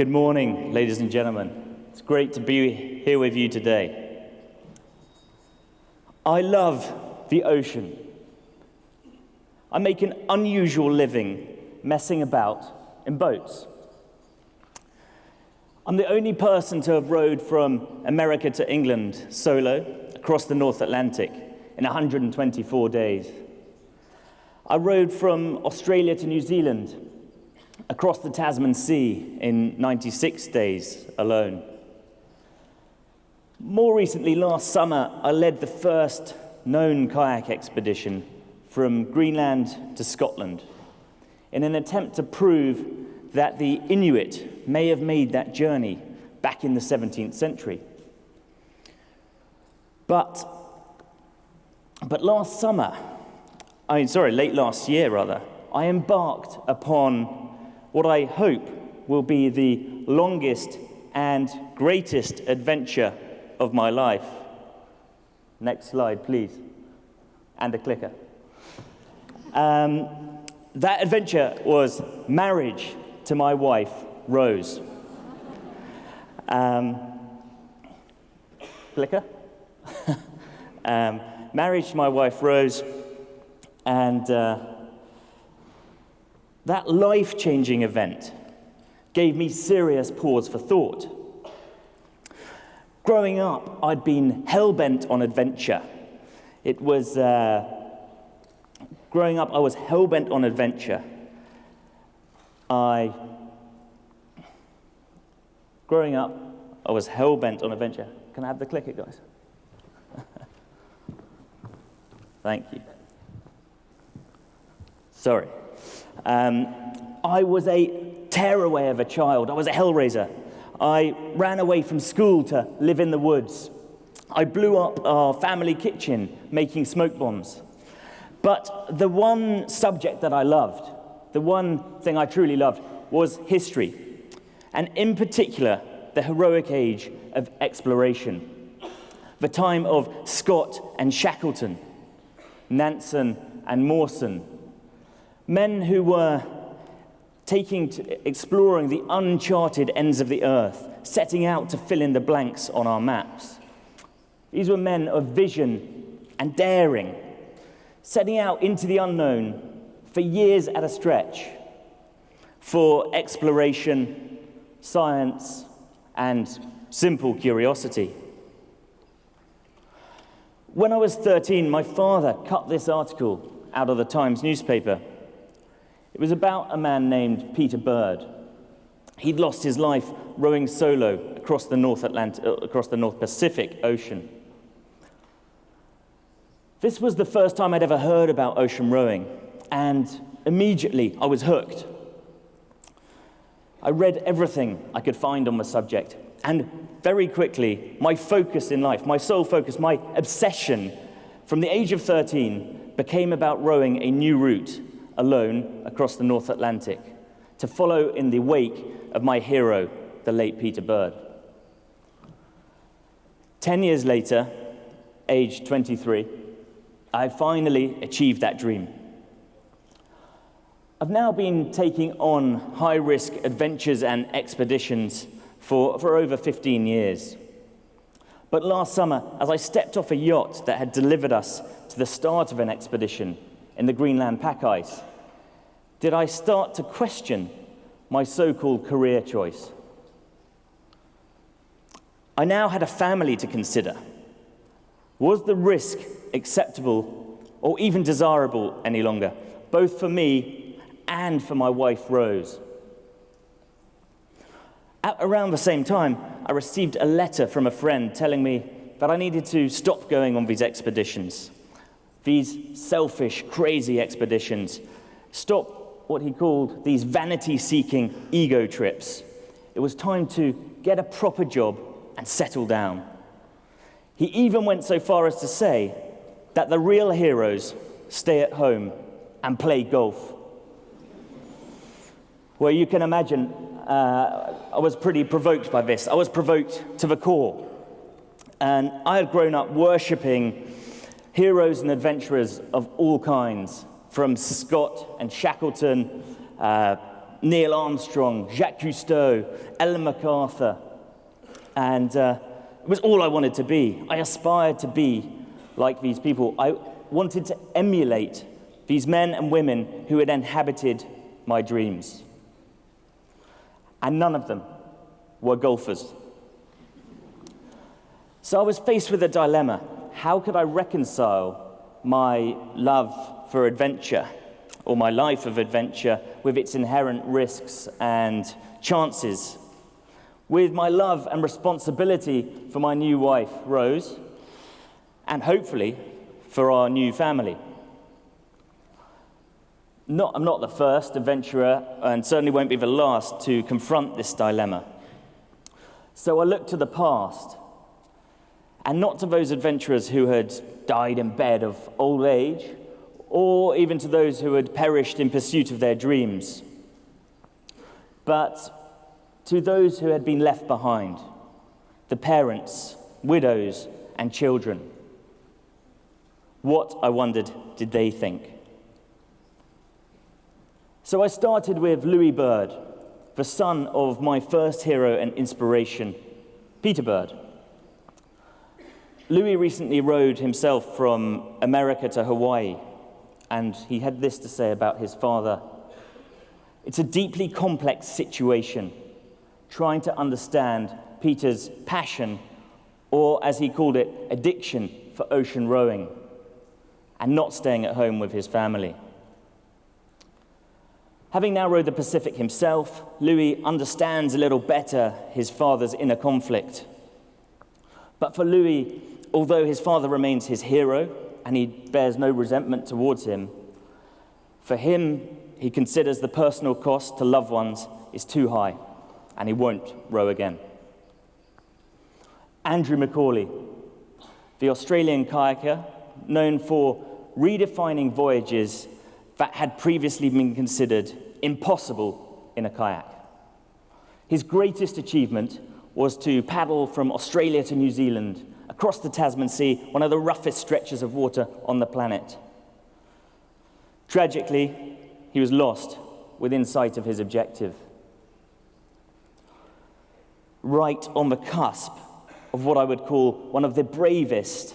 Good morning, ladies and gentlemen. It's great to be here with you today. I love the ocean. I make an unusual living messing about in boats. I'm the only person to have rowed from America to England solo across the North Atlantic in 124 days. I rowed from Australia to New Zealand across the Tasman Sea in 96 days alone. More recently, last summer, I led the first known kayak expedition from Greenland to Scotland in an attempt to prove that the Inuit may have made that journey back in the 17th century. But late last year, I embarked upon what I hope will be the longest and greatest adventure of my life. Next slide, please. And a clicker. That adventure was marriage to my wife, Rose. Clicker? Marriage to my wife, Rose, and that life-changing event gave me serious pause for thought. Growing up, I'd been hell-bent on adventure. Growing up, I was hell-bent on adventure. Growing up, I was hell-bent on adventure. Can I have the clicker, guys? Thank you. Sorry. I was a tearaway of a child. I was a hellraiser. I ran away from school to live in the woods. I blew up our family kitchen making smoke bombs. But the one subject that I loved, the one thing I truly loved, was history, and in particular, the heroic age of exploration, the time of Scott and Shackleton, Nansen and Mawson, men who were exploring the uncharted ends of the earth, setting out to fill in the blanks on our maps. These were men of vision and daring, setting out into the unknown for years at a stretch, for exploration, science, and simple curiosity. When I was 13, my father cut this article out of the Times newspaper. It was about a man named Peter Bird. He'd lost his life rowing solo across the North Pacific Ocean. This was the first time I'd ever heard about ocean rowing, and immediately I was hooked. I read everything I could find on the subject, and very quickly, my focus in life, my sole focus, my obsession from the age of 13 became about rowing a new route alone across the North Atlantic to follow in the wake of my hero, the late Peter Bird. 10 years later, age 23, I finally achieved that dream. I've now been taking on high-risk adventures and expeditions for over 15 years. But last summer, as I stepped off a yacht that had delivered us to the start of an expedition in the Greenland pack ice, did I start to question my so-called career choice. I now had a family to consider. Was the risk acceptable or even desirable any longer, both for me and for my wife, Rose? At around the same time, I received a letter from a friend telling me that I needed to stop going on these expeditions, these selfish, crazy expeditions, stop what he called these vanity-seeking ego trips. It was time to get a proper job and settle down. He even went so far as to say that the real heroes stay at home and play golf. Well, you can imagine, I was pretty provoked by this. I was provoked to the core. And I had grown up worshipping heroes and adventurers of all kinds, from Scott and Shackleton, Neil Armstrong, Jacques Cousteau, Ellen MacArthur, and it was all I wanted to be. I aspired to be like these people. I wanted to emulate these men and women who had inhabited my dreams. And none of them were golfers. So I was faced with a dilemma. How could I reconcile my love for adventure, or my life of adventure, with its inherent risks and chances, with my love and responsibility for my new wife, Rose, and hopefully for our new family? I'm not the first adventurer, and certainly won't be the last, to confront this dilemma. So I looked to the past, and not to those adventurers who had died in bed of old age, or even to those who had perished in pursuit of their dreams, but to those who had been left behind, the parents, widows, and children. What, I wondered, did they think? So I started with Louis Bird, the son of my first hero and inspiration, Peter Bird. Louis recently rode himself from America to Hawaii, and he had this to say about his father. It's a deeply complex situation, trying to understand Peter's passion, or as he called it, addiction for ocean rowing, and not staying at home with his family. Having now rowed the Pacific himself, Louis understands a little better his father's inner conflict. But for Louis, although his father remains his hero, and he bears no resentment towards him, for him, he considers the personal cost to loved ones is too high, and he won't row again. Andrew Macaulay, the Australian kayaker, known for redefining voyages that had previously been considered impossible in a kayak. His greatest achievement was to paddle from Australia to New Zealand, across the Tasman Sea, one of the roughest stretches of water on the planet. Tragically, he was lost within sight of his objective. Right on the cusp of what I would call one of the bravest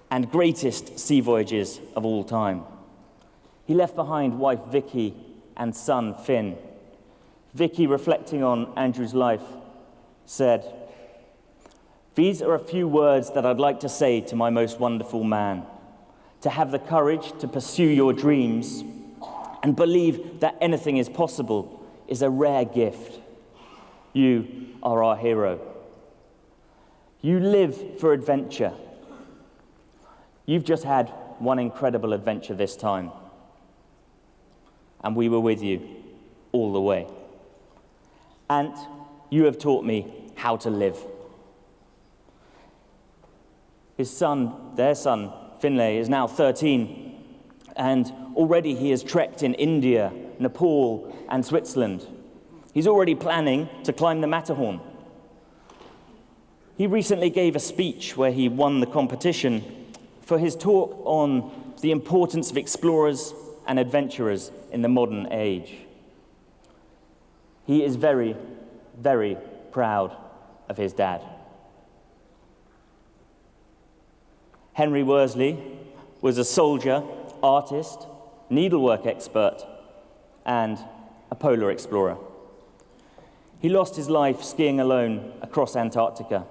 and greatest sea voyages of all time. He left behind wife Vicky and son Finn. Vicky, reflecting on Andrew's life, said, "These are a few words that I'd like to say to my most wonderful man. To have the courage to pursue your dreams and believe that anything is possible is a rare gift. You are our hero. You live for adventure. You've just had one incredible adventure this time, and we were with you all the way. And you have taught me how to live." Their son, Finlay, is now 13, and already he has trekked in India, Nepal, and Switzerland. He's already planning to climb the Matterhorn. He recently gave a speech where he won the competition for his talk on the importance of explorers and adventurers in the modern age. He is very, very proud of his dad. Henry Worsley was a soldier, artist, needlework expert, and a polar explorer. He lost his life skiing alone across Antarctica.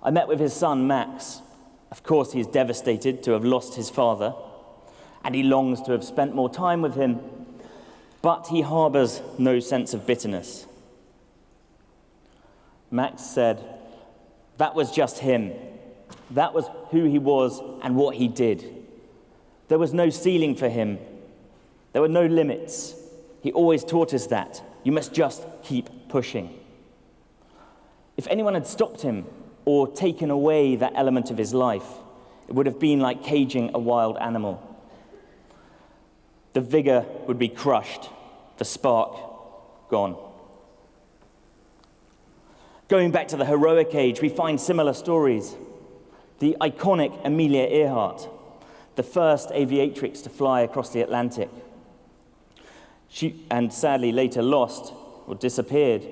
I met with his son, Max. Of course, he is devastated to have lost his father, and he longs to have spent more time with him, but he harbors no sense of bitterness. Max said, "That was just him. That was who he was and what he did. There was no ceiling for him. There were no limits. He always taught us that. You must just keep pushing." If anyone had stopped him or taken away that element of his life, it would have been like caging a wild animal. The vigor would be crushed, the spark gone. Going back to the heroic age, we find similar stories. The iconic Amelia Earhart, the first aviatrix to fly across the Atlantic. and sadly later lost or disappeared,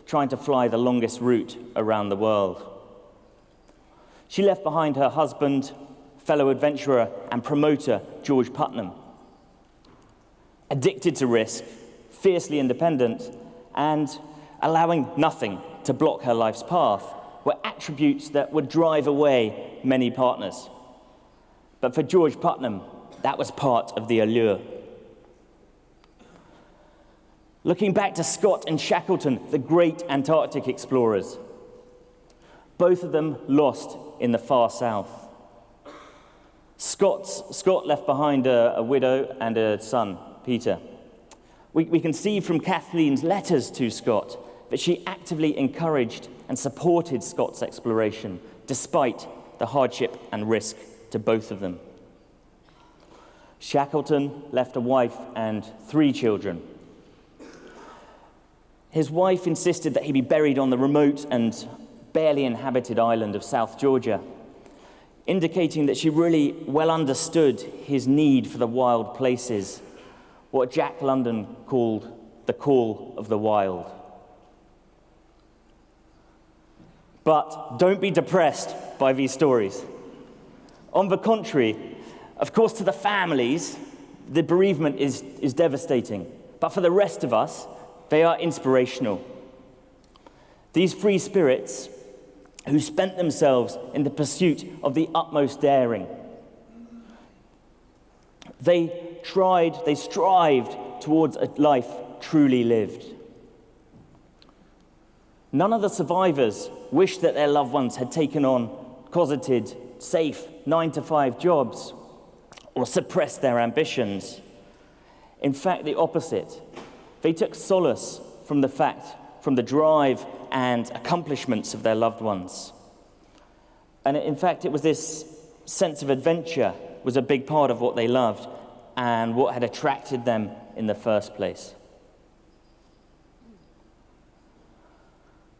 trying to fly the longest route around the world. She left behind her husband, fellow adventurer and promoter, George Putnam. Addicted to risk, fiercely independent, and allowing nothing to block her life's path were attributes that would drive away many partners. But for George Putnam, that was part of the allure. Looking back to Scott and Shackleton, the great Antarctic explorers, both of them lost in the far south. Scott left behind a widow and a son, Peter. We can see from Kathleen's letters to Scott that she actively encouraged and supported Scott's exploration, despite the hardship and risk to both of them. Shackleton left a wife and 3 children. His wife insisted that he be buried on the remote and barely inhabited island of South Georgia, indicating that she really well understood his need for the wild places, what Jack London called the call of the wild. But don't be depressed by these stories. On the contrary, of course, to the families, the bereavement is devastating. But for the rest of us, they are inspirational. These free spirits who spent themselves in the pursuit of the utmost daring. They strived towards a life truly lived. None of the survivors wished that their loved ones had taken on closeted, safe 9-to-5 jobs or suppressed their ambitions. In fact, the opposite. They took solace from the drive and accomplishments of their loved ones. And in fact, it was this sense of adventure was a big part of what they loved and what had attracted them in the first place.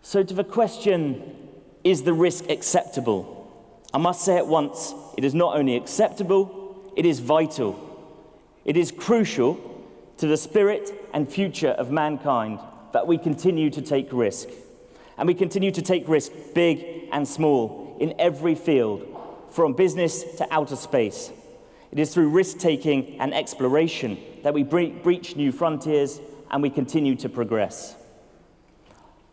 So to the question, is the risk acceptable? I must say at once, it is not only acceptable, it is vital. It is crucial to the spirit and future of mankind that we continue to take risk. And we continue to take risk, big and small, in every field, from business to outer space. It is through risk-taking and exploration that we breach new frontiers and we continue to progress.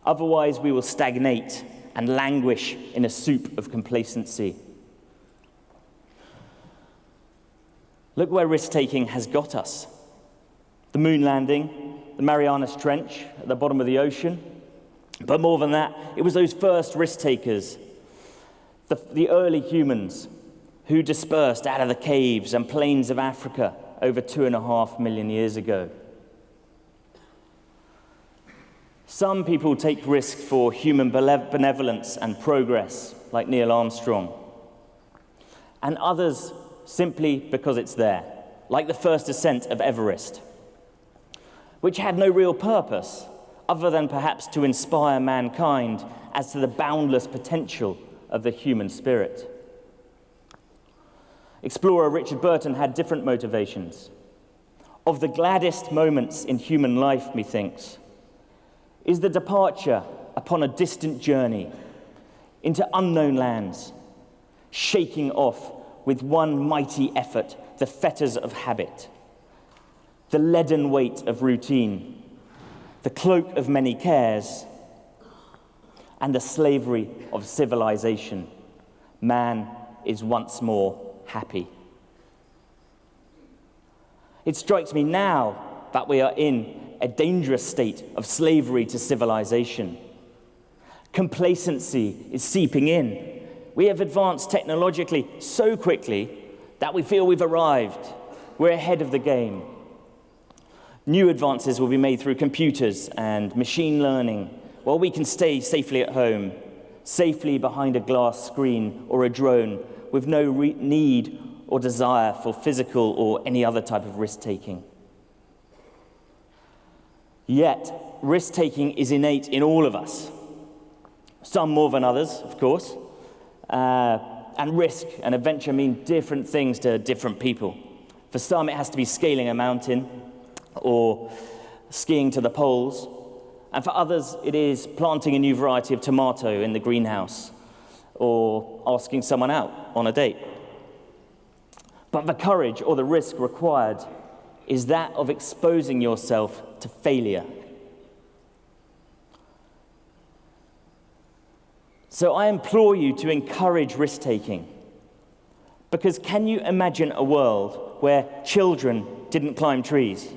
Otherwise, we will stagnate and languish in a soup of complacency. Look where risk-taking has got us. The moon landing, the Marianas Trench at the bottom of the ocean. But more than that, it was those first risk-takers, the early humans who dispersed out of the caves and plains of Africa over 2.5 million years ago. Some people take risk for human benevolence and progress, like Neil Armstrong, and others simply because it's there, like the first ascent of Everest, which had no real purpose other than perhaps to inspire mankind as to the boundless potential of the human spirit. Explorer Richard Burton had different motivations. Of the gladdest moments in human life, methinks, is the departure upon a distant journey into unknown lands, shaking off with one mighty effort the fetters of habit, the leaden weight of routine, the cloak of many cares, and the slavery of civilization. Man is once more happy. It strikes me now that we are in a dangerous state of slavery to civilization. Complacency is seeping in. We have advanced technologically so quickly that we feel we've arrived. We're ahead of the game. New advances will be made through computers and machine learning, while we can stay safely at home, safely behind a glass screen or a drone, with no need or desire for physical or any other type of risk-taking. Yet, risk-taking is innate in all of us. Some more than others, of course. And risk and adventure mean different things to different people. For some, it has to be scaling a mountain. or skiing to the poles. And for others, it is planting a new variety of tomato in the greenhouse or asking someone out on a date. But the courage or the risk required is that of exposing yourself to failure. So I implore you to encourage risk-taking. Because can you imagine a world where children didn't climb trees,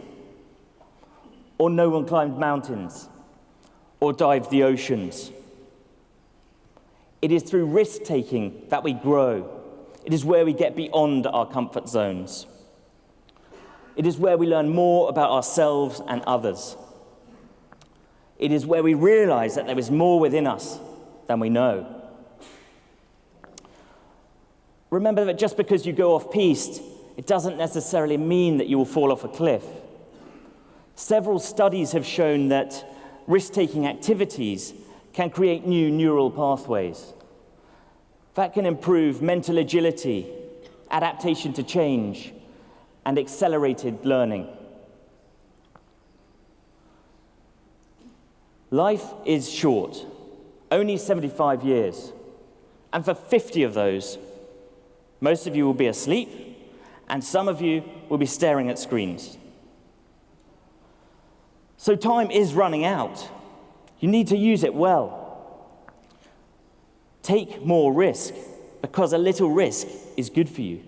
or no one climbed mountains, or dived the oceans? It is through risk-taking that we grow. It is where we get beyond our comfort zones. It is where we learn more about ourselves and others. It is where we realize that there is more within us than we know. Remember that just because you go off-piste, it doesn't necessarily mean that you will fall off a cliff. Several studies have shown that risk-taking activities can create new neural pathways. That can improve mental agility, adaptation to change, and accelerated learning. Life is short, only 75 years. And for 50 of those, most of you will be asleep, and some of you will be staring at screens. So time is running out. You need to use it well. Take more risk, because a little risk is good for you.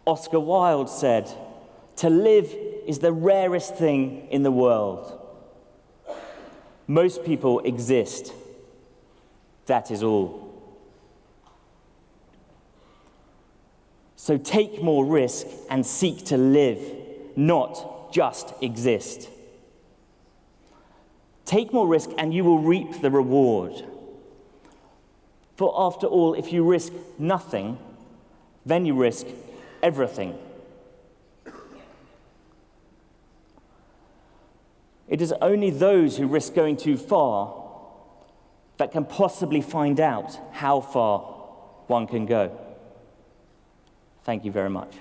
Oscar Wilde said, "To live is the rarest thing in the world. Most people exist. That is all." So take more risk and seek to live, not just exist. Take more risk and you will reap the reward. For after all, if you risk nothing, then you risk everything. It is only those who risk going too far that can possibly find out how far one can go. Thank you very much.